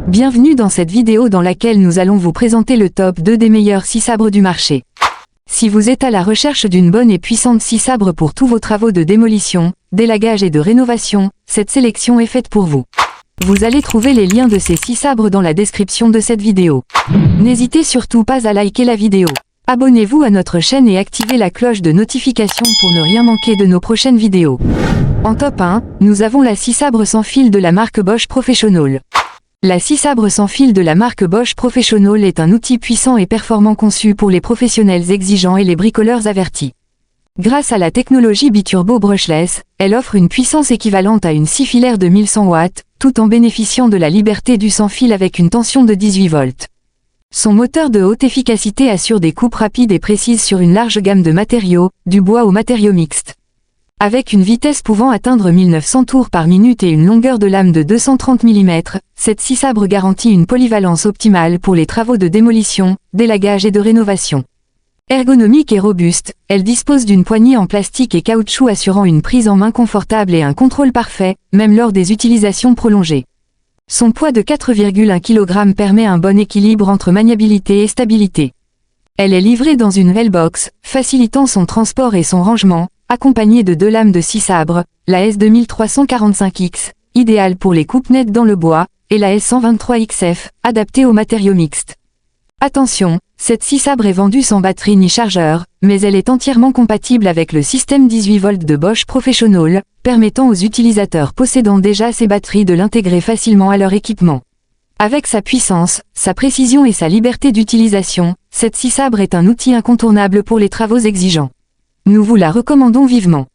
Bienvenue dans cette vidéo dans laquelle nous allons vous présenter le top 2 des meilleurs scie sabres du marché. Si vous êtes à la recherche d'une bonne et puissante scie sabre pour tous vos travaux de démolition, d'élagage et de rénovation, cette sélection est faite pour vous. Vous allez trouver les liens de ces scies sabres dans la description de cette vidéo. N'hésitez surtout pas à liker la vidéo. Abonnez-vous à notre chaîne et activez la cloche de notification pour ne rien manquer de nos prochaines vidéos. En top 1, nous avons la scie sabre sans fil de la marque Bosch Professional. La scie sabre sans fil de la marque Bosch Professional est un outil puissant et performant conçu pour les professionnels exigeants et les bricoleurs avertis. Grâce à la technologie biturbo brushless, elle offre une puissance équivalente à une scie filaire de 1100 watts, tout en bénéficiant de la liberté du sans-fil avec une tension de 18 volts. Son moteur de haute efficacité assure des coupes rapides et précises sur une large gamme de matériaux, du bois aux matériaux mixtes. Avec une vitesse pouvant atteindre 1900 tours par minute et une longueur de lame de 230 mm, cette scie sabre garantit une polyvalence optimale pour les travaux de démolition, d'élagage et de rénovation. Ergonomique et robuste, elle dispose d'une poignée en plastique et caoutchouc assurant une prise en main confortable et un contrôle parfait, même lors des utilisations prolongées. Son poids de 4,1 kg permet un bon équilibre entre maniabilité et stabilité. Elle est livrée dans une L-box, facilitant son transport et son rangement, accompagnée de deux lames de scie sabre, la S2345X, idéale pour les coupes nettes dans le bois, et la S123XF, adaptée aux matériaux mixtes. Attention, cette scie sabre est vendue sans batterie ni chargeur, mais elle est entièrement compatible avec le système 18 volts de Bosch Professional, permettant aux utilisateurs possédant déjà ces batteries de l'intégrer facilement à leur équipement. Avec sa puissance, sa précision et sa liberté d'utilisation, cette scie sabre est un outil incontournable pour les travaux exigeants. Nous vous la recommandons vivement.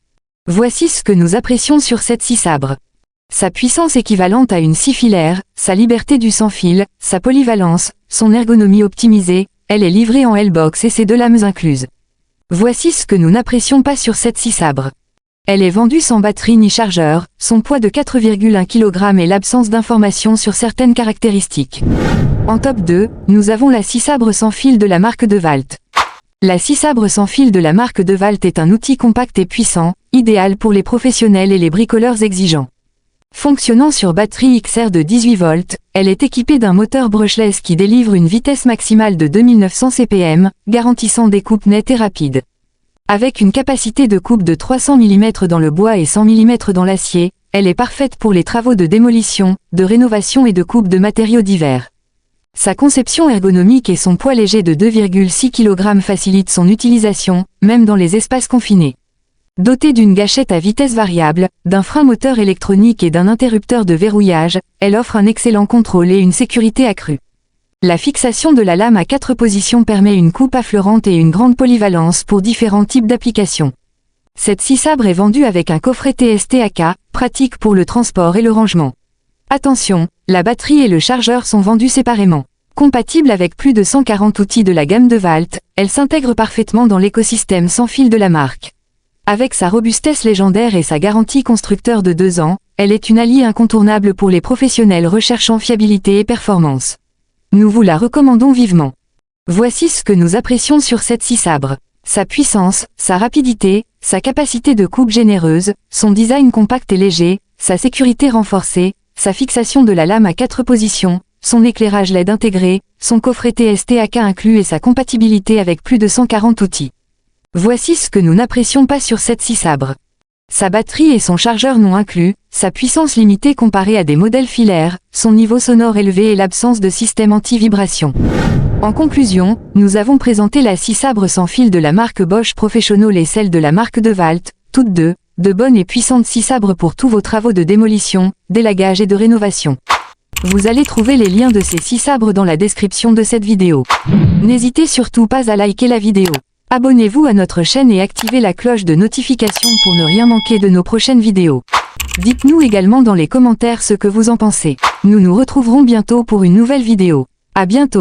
Voici ce que nous apprécions sur cette scie sabre. Sa puissance équivalente à une scie filaire, sa liberté du sans-fil, sa polyvalence, son ergonomie optimisée, elle est livrée en L-box et ses deux lames incluses. Voici ce que nous n'apprécions pas sur cette scie sabre. Elle est vendue sans batterie ni chargeur, son poids de 4,1 kg et l'absence d'informations sur certaines caractéristiques. En top 2, nous avons la scie sabre sans fil de la marque DeWalt. La scie sabre sans fil de la marque DeWalt est un outil compact et puissant, idéal pour les professionnels et les bricoleurs exigeants. Fonctionnant sur batterie XR de 18 volts, elle est équipée d'un moteur brushless qui délivre une vitesse maximale de 2900 CPM, garantissant des coupes nettes et rapides. Avec une capacité de coupe de 300 mm dans le bois et 100 mm dans l'acier, elle est parfaite pour les travaux de démolition, de rénovation et de coupe de matériaux divers. Sa conception ergonomique et son poids léger de 2,6 kg facilitent son utilisation, même dans les espaces confinés. Dotée d'une gâchette à vitesse variable, d'un frein moteur électronique et d'un interrupteur de verrouillage, elle offre un excellent contrôle et une sécurité accrue. La fixation de la lame à 4 positions permet une coupe affleurante et une grande polyvalence pour différents types d'applications. Cette scie sabre est vendue avec un coffret TST-AK, pratique pour le transport et le rangement. Attention, la batterie et le chargeur sont vendus séparément. Compatible avec plus de 140 outils de la gamme DeWalt, elle s'intègre parfaitement dans l'écosystème sans fil de la marque. Avec sa robustesse légendaire et sa garantie constructeur de 2 ans, elle est une alliée incontournable pour les professionnels recherchant fiabilité et performance. Nous vous la recommandons vivement. Voici ce que nous apprécions sur cette scie sabre. Sa puissance, sa rapidité, sa capacité de coupe généreuse, son design compact et léger, sa sécurité renforcée, sa fixation de la lame à 4 positions, son éclairage LED intégré, son coffret TST-AK inclus et sa compatibilité avec plus de 140 outils. Voici ce que nous n'apprécions pas sur cette scie sabre. Sa batterie et son chargeur non inclus, sa puissance limitée comparée à des modèles filaires, son niveau sonore élevé et l'absence de système anti-vibration. En conclusion, nous avons présenté la scie sabre sans fil de la marque Bosch Professional et celle de la marque DeWalt, toutes deux, de bonnes et puissantes scies sabres pour tous vos travaux de démolition, d'élagage et de rénovation. Vous allez trouver les liens de ces scies sabres dans la description de cette vidéo. N'hésitez surtout pas à liker la vidéo. Abonnez-vous à notre chaîne et activez la cloche de notification pour ne rien manquer de nos prochaines vidéos. Dites-nous également dans les commentaires ce que vous en pensez. Nous nous retrouverons bientôt pour une nouvelle vidéo. À bientôt.